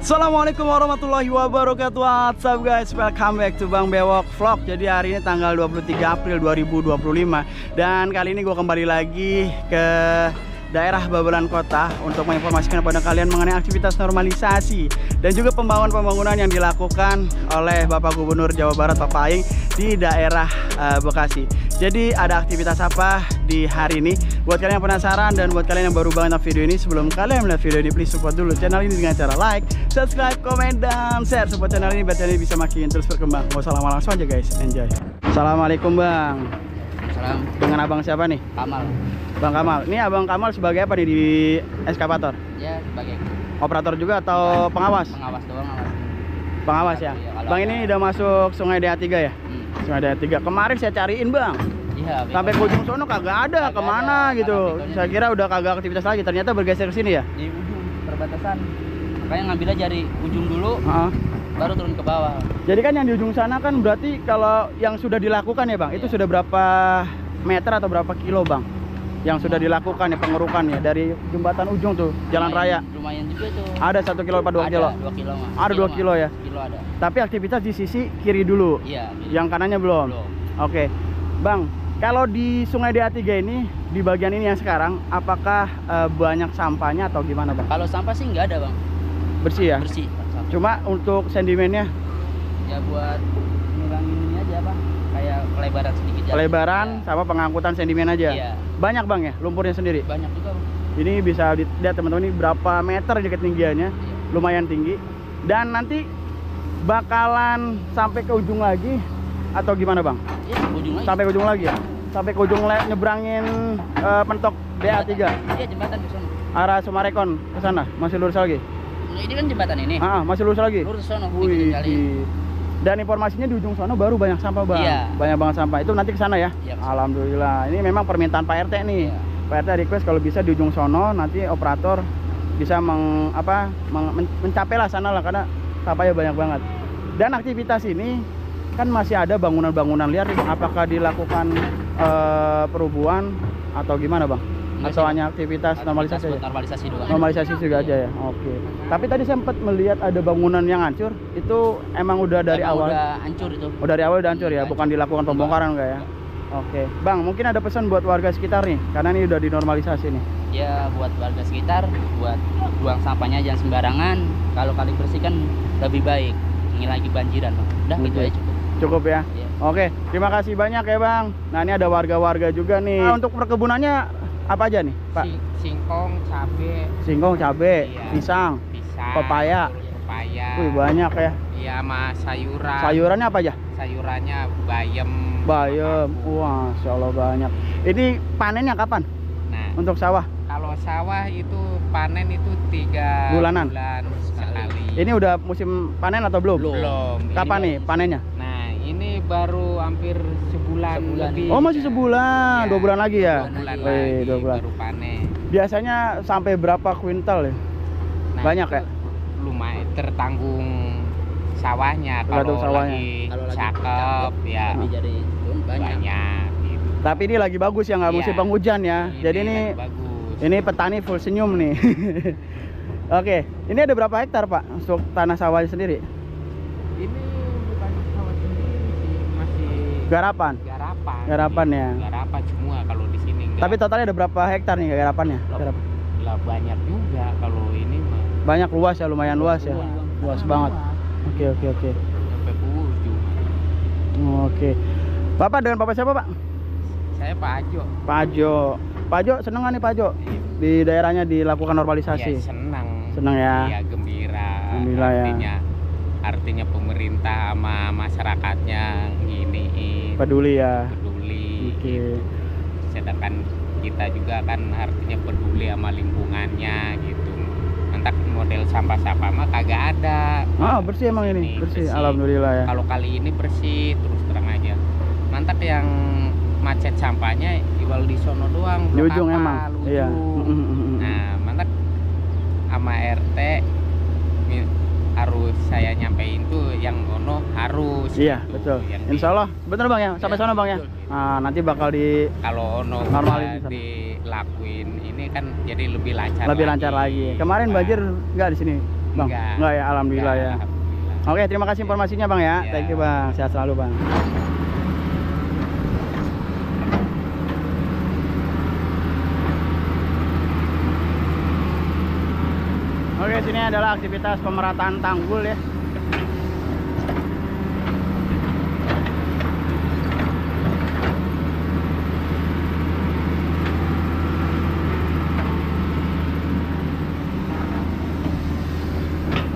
Assalamualaikum warahmatullahi wabarakatuh. What's up guys, welcome back to Bang Bewok Vlog. Jadi hari ini tanggal 23 April 2025. Dan kali ini gue kembali lagi ke daerah Babelan Kota untuk menginformasikan kepada kalian mengenai aktivitas normalisasi dan juga pembangunan yang dilakukan oleh Bapak Gubernur Jawa Barat Pak Paing di daerah Bekasi. Jadi ada aktivitas apa di hari ini? Buat kalian yang penasaran dan buat kalian yang baru banget nonton video ini, sebelum kalian melihat video ini, please support dulu channel ini dengan cara like, subscribe, komen, dan share. Support channel ini biar channel ini bisa makin terus berkembang. Gak usah lama, langsung aja guys, enjoy. Assalamualaikum Bang. Salam. Dengan abang siapa nih? Kamal. Bang Kamal. Ini abang Kamal sebagai apa nih di eskavator? Ya, sebagai Operator juga atau pengawas? pengawas doang, Mas. Pengawas ya. Iya, Bang ini udah masuk Sungai DA3 ya? Sungai DA3. Kemarin saya cariin Bang. Iya. Sampai ke ujung sono kagak ada, kemana gitu. Saya kira udah kagak aktivitas lagi, ternyata bergeser ke sini ya? Di ujung perbatasan. Makanya ngambilnya dari ujung dulu, baru turun ke bawah. Jadi kan yang di ujung sana kan berarti kalau yang sudah dilakukan ya Bang, itu sudah berapa meter atau berapa kilo Bang? Yang sudah dilakukan ya pengerukan ya dari jembatan ujung tuh, jalan raya. Lumayan juga tuh. Ada 1 kilo apa 2 kilo? 2 kilo mah. Ada 2 kilo ya? Kilo ada. Tapi aktivitas di sisi kiri dulu. Iya. Yang kanannya belum? Belum. Oke. Bang, kalau di Sungai DA3 ini, di bagian ini yang sekarang, apakah banyak sampahnya atau gimana Bang? Kalau sampah sih nggak ada, Bang. Bersih ya? Bersih. Sampah. Cuma untuk sedimennya? Ya buat ngurangin ini aja, Bang. Kayak pelebaran sedikit jalan. Pelebaran Ya. sama pengangkutan sedimen aja? Iya. Banyak Bang ya, lumpurnya sendiri? Banyak juga, Bang. Ini bisa dilihat teman-teman, ini berapa meter di ketinggiannya? Iya. Lumayan tinggi. Dan nanti bakalan sampai ke ujung lagi atau gimana Bang? Iya, ujung lagi. Sampai ke ujung lagi ya? Sampai ke ujung nyebrangin mentok DA3? Iya, jembatan ke sana. Arah Sumarekon ke sana? Masih lurus lagi? Nah, ini kan jembatan ini. Masih lurus lagi? Lurus sono, Wih, ikutin kali. dan informasinya di ujung sana baru banyak sampah Bang. Iya. Banyak banget sampah. Itu nanti ke sana ya? Iya, ke sana. Alhamdulillah. Ini memang permintaan Pak RT nih. Iya. Pak RT request kalau bisa di ujung sono, nanti operator bisa mencapai lah sana lah, karena sampahnya banyak banget. Dan aktivitas ini kan masih ada bangunan-bangunan liar nih. Apakah dilakukan perubuhan atau gimana Bang? Enggak Atau sih, hanya aktivitas normalisasi aja? Normalisasi doang. Normalisasi juga aja ya. Oke. Tapi tadi sempat melihat ada bangunan yang hancur. Itu emang udah dari Emang awal? udah hancur itu. Oh, dari awal udah hancur ya, Hancur. bukan dilakukan pembongkaran enggak ya? Oke. Bang, mungkin ada pesan buat warga sekitar nih, karena ini udah dinormalisasi nih. Ya buat warga sekitar, buat buang sampahnya jangan sembarangan. Kalau kali bersihkan lebih baik. Ngilangi banjiran, Bang. Udah gitu Oke. aja cukup. Cukup ya? Iya. Oke, terima kasih banyak ya Bang. Nah, ini ada warga-warga juga nih. Nah, untuk perkebunannya apa aja nih, Pak? Singkong, cabe, Singkong, cabe, Iya. pisang, pisang, pepaya. pepaya. Wih, banyak ya. Iya, sama sayuran. Sayurannya apa aja? Sayurannya bayam. Bayam. bambu. Wah, Masya Allah banyak. Ini panennya kapan Nah, untuk sawah? kalau sawah itu panen itu 3 Bulanan? bulan sekali. Ini udah musim panen atau belum? belum. Kapan Ini- nih panennya? Nah, ini baru hampir sebulan lebih. Oh, masih sebulan, Iya, 2 bulan lagi ya? 2 bulan Wih, lagi 2 bulan. baru panen. Biasanya sampai berapa kuintal ya? Nah, Banyak itu ya? Lumayan tertanggung sawahnya. Tergantung Kalau sawahnya. lagi Kalau lagi cakep ya Lebih jadi itu banyak. banyak gitu. Tapi ini lagi bagus ya, nggak Iya. musim penghujan ya. Jadi ini lagi bagus. ini petani full senyum nih. Oke, ini ada berapa hektar Pak untuk tanah sawahnya sendiri? Ini bukan sawah sendiri sih, masih Garapan. garapan. Garapan ya. Garapan semua kalau di sini enggak. Tapi totalnya ada berapa hektar nih garapannya? Loh. Lah banyak juga kalau ini mah. Banyak, luas ya, lumayan luas ya. Luas banget. Oke. Sampai ke ujung. Oke. Bapak dengan Bapak siapa Pak? Saya Pak Ajo. Pak Ajo. Pak Ajo seneng nggak nih Pak Ajo? Di daerahnya dilakukan normalisasi? Ya, senang. Senang ya? Iya, gembira. Gembira ya. Artinya pemerintah sama masyarakatnya gini Peduli ya? peduli. Oke. Sedangkan kita juga kan artinya peduli sama lingkungannya gitu. Entah model sampah-sampah mah kagak ada. Bersih emang ini? Ini Bersih, bersih. alhamdulillah ya. Kalau kali ini bersih terus terang aja. Mantak yang macet sampahnya jual di sono doang. Di Blok ujung Kapal, emang? Iya. ujung. Nah, mantak sama RT harus saya nyampein tuh yang ono harus. Iya, gitu. betul. Yang Insya Allah, bener Bang ya? Sampai Iya, sana Bang ya? betul. Nah, nanti bakal di kalau ono Normalin udah di sana. dilakuin ini kan jadi lebih lancar lebih lancar lagi. Kemarin Pak. banjir nggak di sini? Bang? Enggak ya, alhamdulillah ya. Alhamdulillah. Oke, terima kasih informasinya Bang ya. Iya. Thank you Bang, sehat selalu Bang. Oke, sini adalah aktivitas pemerataan tanggul ya.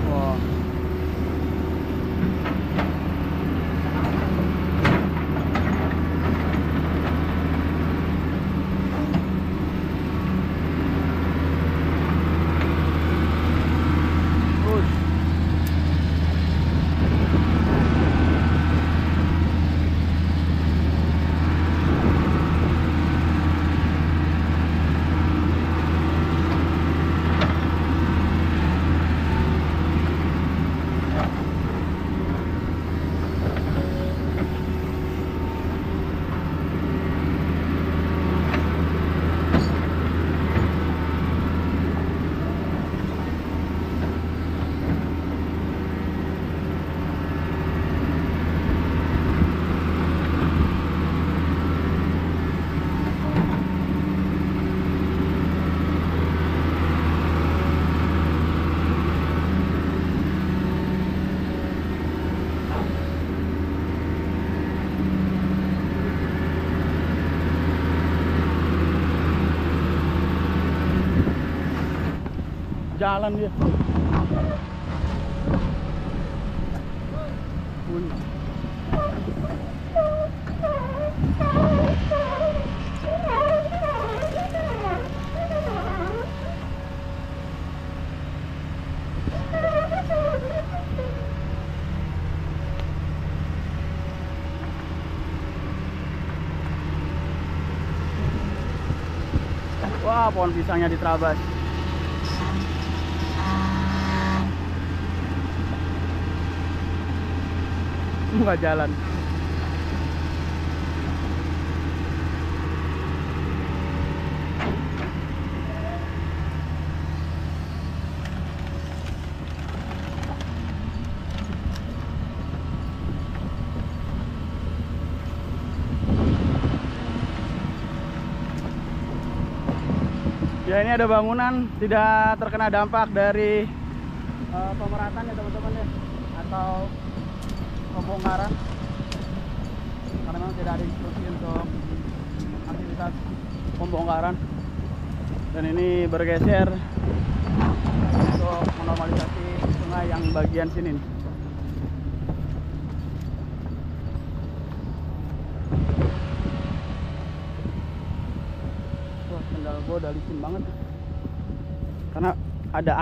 Wow. Ush. Jalan dia. Bunyi. Wah, pohon pisangnya diterabas. Nggak jalan. Ya, ini ada bangunan tidak terkena dampak dari pemerataan ya teman-teman ya, atau pembongkaran, karena memang tidak ada instruksi untuk aktivitas pembongkaran. Dan ini bergeser untuk menormalisasi sungai yang bagian sini nih. Wah, sendal gua udah licin banget karena ada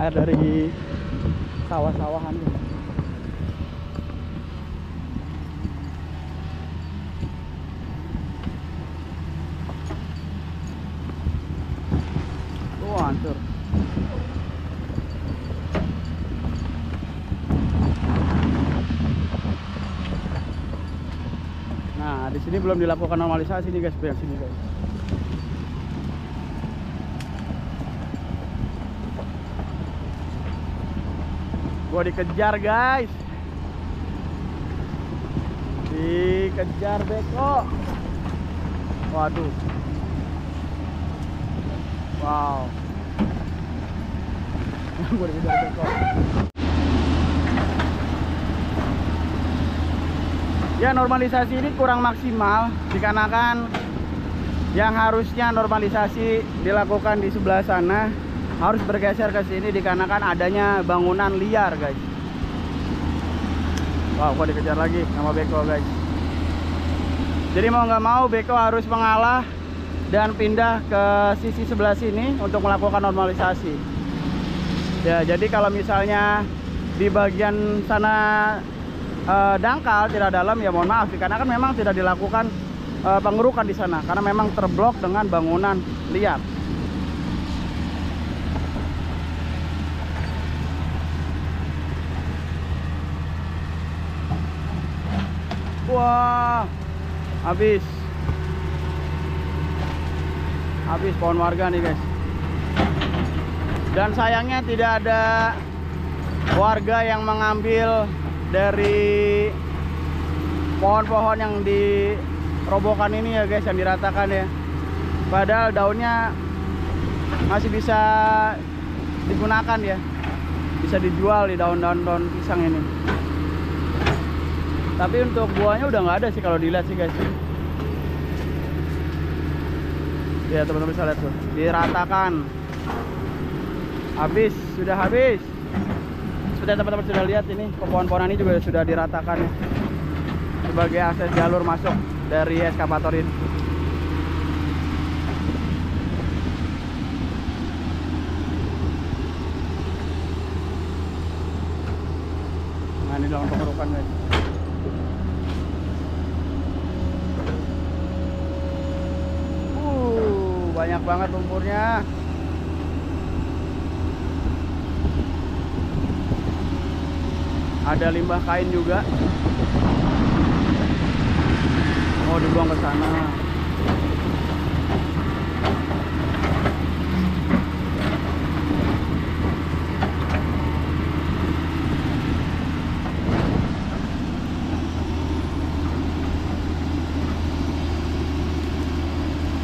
air dari sawah-sawahan gitu. Hancur. Nah, di sini belum dilakukan normalisasi nih guys, yang sini guys. Gua dikejar guys. Dikejar beko. Waduh. Wow. Gue dikejar beko. Ya, normalisasi ini kurang maksimal dikarenakan yang harusnya normalisasi dilakukan di sebelah sana harus bergeser ke sini dikarenakan adanya bangunan liar guys. Wow, gue dikejar lagi sama beko guys. Jadi mau nggak mau beko harus mengalah dan pindah ke sisi sebelah sini untuk melakukan normalisasi. Ya, jadi kalau misalnya di bagian sana dangkal tidak dalam, ya mohon maaf karena kan memang tidak dilakukan pengerukan di sana karena memang terblok dengan bangunan liar. Wah, habis pohon warga nih guys. Dan sayangnya tidak ada warga yang mengambil dari pohon-pohon yang dirobohkan ini ya guys, yang diratakan ya. Padahal daunnya masih bisa digunakan ya, bisa dijual di daun-daun pisang ini. Tapi untuk buahnya udah nggak ada sih kalau dilihat sih guys. Ya teman-teman bisa lihat tuh, diratakan. Habis, sudah habis. Seperti teman-teman sudah lihat ini, pohon-pohonan ini juga sudah diratakan ya, sebagai akses jalur masuk dari eskavator ini. Nah ini dalam pengerukan guys. Banyak banget lumpurnya. Ada limbah kain juga. Mau dibuang ke sana.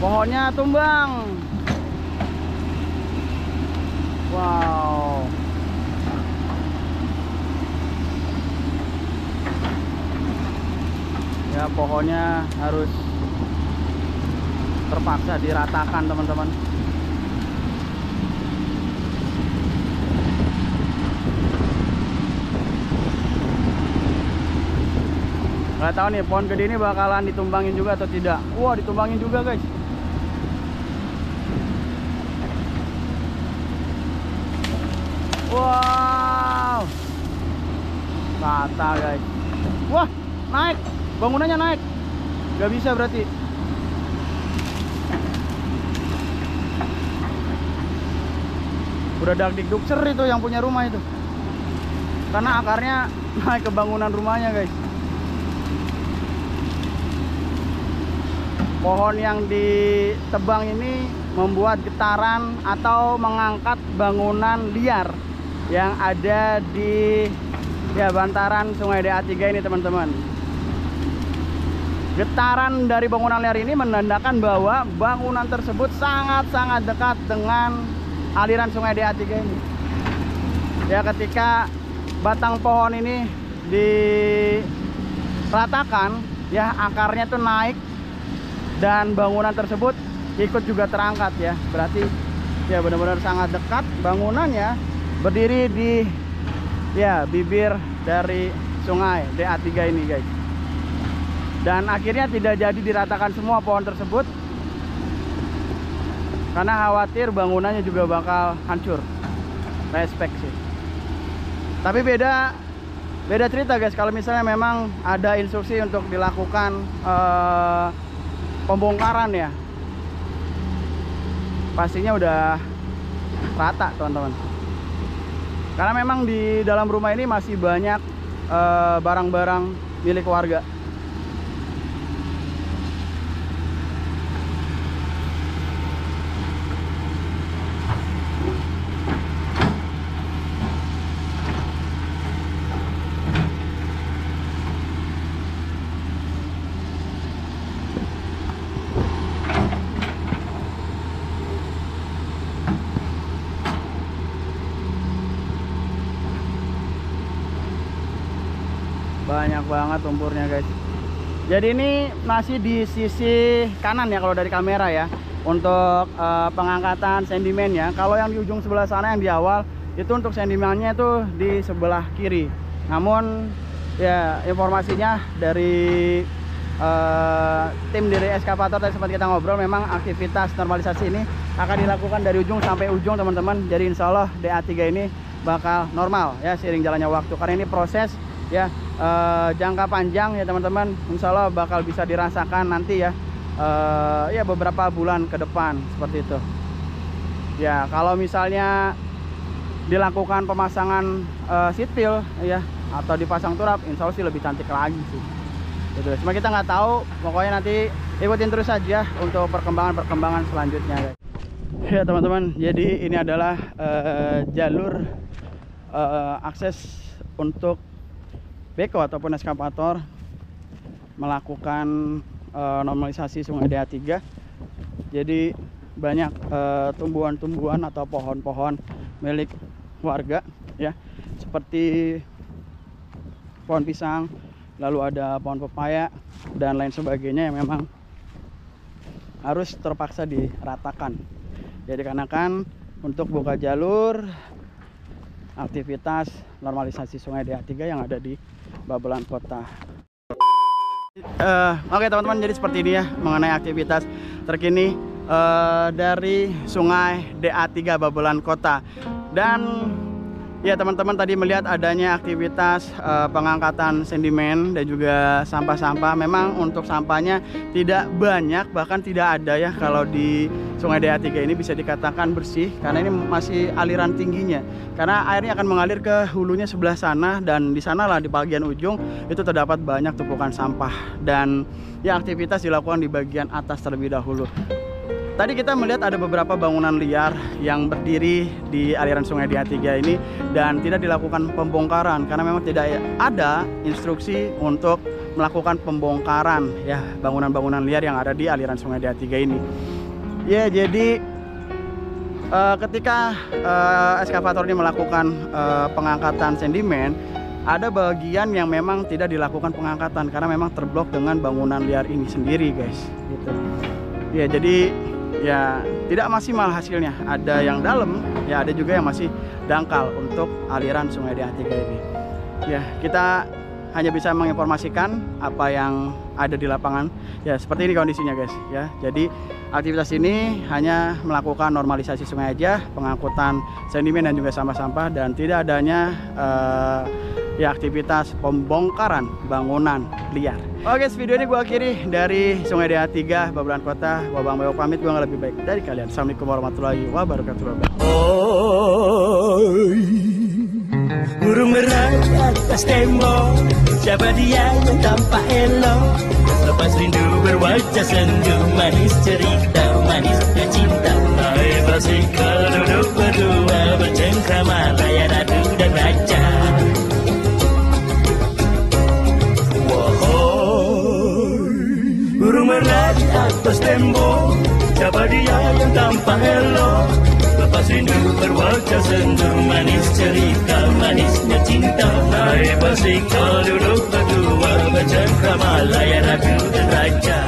Pohonnya tumbang. Wow. Ya pohonnya harus terpaksa diratakan teman-teman. Nggak tahu nih pohon gede ini bakalan ditumbangin juga atau tidak. Wah ditumbangin juga guys. Wow, rata guys. Wah, naik, bangunannya naik. Gak bisa berarti. Udah dak-dik-duk cer itu yang punya rumah itu, karena akarnya naik ke bangunan rumahnya guys. Pohon yang ditebang ini membuat getaran atau mengangkat bangunan liar yang ada di ya bantaran Sungai DA3 ini teman-teman. Getaran dari bangunan liar ini menandakan bahwa bangunan tersebut sangat-sangat dekat dengan aliran Sungai DA3 ini. Ya ketika batang pohon ini diratakan ya, akarnya tuh naik dan bangunan tersebut ikut juga terangkat ya. Berarti ya benar-benar sangat dekat bangunannya, berdiri di ya bibir dari Sungai DA3 ini guys. Dan akhirnya tidak jadi diratakan semua pohon tersebut karena khawatir bangunannya juga bakal hancur. Respect sih. Tapi beda cerita guys kalau misalnya memang ada instruksi untuk dilakukan pembongkaran ya, pastinya udah rata teman-teman. Karena memang di dalam rumah ini masih banyak barang-barang milik warga. Banyak banget lumpurnya guys. Jadi ini masih di sisi kanan ya kalau dari kamera ya, untuk pengangkatan sedimennya. Kalau yang di ujung sebelah sana yang di awal itu untuk sedimennya itu di sebelah kiri. Namun ya informasinya dari tim dari eskavator tadi sempat kita ngobrol, memang aktivitas normalisasi ini akan dilakukan dari ujung sampai ujung teman-teman. Jadi insya Allah DA3 ini bakal normal ya seiring jalannya waktu, karena ini proses ya jangka panjang ya teman-teman. Insya Allah bakal bisa dirasakan nanti ya ya beberapa bulan ke depan seperti itu ya. Kalau misalnya dilakukan pemasangan sipil ya atau dipasang turap, insya Allah sih lebih cantik lagi sih gitu. Cuma kita nggak tahu, pokoknya nanti ikutin terus saja untuk perkembangan selanjutnya guys. Ya teman-teman, jadi ini adalah jalur akses untuk beko ataupun eskavator melakukan normalisasi Sungai DA3. Jadi banyak tumbuhan-tumbuhan atau pohon-pohon milik warga ya, seperti pohon pisang, lalu ada pohon pepaya dan lain sebagainya yang memang harus terpaksa diratakan. Jadi karena kan untuk buka jalur aktivitas normalisasi Sungai DA3 yang ada di Babelan Kota. Oke teman-teman, jadi seperti ini ya mengenai aktivitas terkini dari Sungai DA3 Babelan Kota. Dan ya teman-teman tadi melihat adanya aktivitas pengangkatan sedimen dan juga sampah-sampah. Memang untuk sampahnya tidak banyak, bahkan tidak ada ya kalau di Sungai DA3 ini, bisa dikatakan bersih karena ini masih aliran tingginya. Karena airnya akan mengalir ke hulunya sebelah sana, dan di sanalah di bagian ujung itu terdapat banyak tumpukan sampah, dan ya aktivitas dilakukan di bagian atas terlebih dahulu. Tadi kita melihat ada beberapa bangunan liar yang berdiri di aliran Sungai DA3 ini dan tidak dilakukan pembongkaran karena memang tidak ada instruksi untuk melakukan pembongkaran ya bangunan-bangunan liar yang ada di aliran Sungai DA3 ini. Ya, jadi ketika eskavator ini melakukan pengangkatan sedimen, ada bagian yang memang tidak dilakukan pengangkatan karena memang terblok dengan bangunan liar ini sendiri, guys. Gitu. Ya, jadi ya tidak maksimal hasilnya. Ada yang dalam, ya ada juga yang masih dangkal untuk aliran Sungai DA3 ini. Ya, kita hanya bisa menginformasikan apa yang ada di lapangan. Ya, seperti ini kondisinya, guys. Ya, jadi aktivitas ini hanya melakukan normalisasi sungai aja, pengangkutan sedimen dan juga sampah-sampah, dan tidak adanya ya aktivitas pembongkaran bangunan liar. Oke, video ini gue akhiri dari Sungai DA3 Babelan Kota. Gua Bang Bewok pamit, gue nggak lebih baik dari kalian. Assalamualaikum warahmatullahi wabarakatuh. Burung merah atas tembok, siapa dia yang tampak elok? Lepas rindu berwajah sendu, manis cerita, manisnya cinta. Naik basikal duduk berdua, bercengkrama layan adu dan raja. Burung merah di atas tembok, siapa dia yang tampak elok? Lepas rindu berwajah sendu, manis cerita, manisnya cinta. Naik basikal duduk berdua, bercengkrama layan adu dan raja.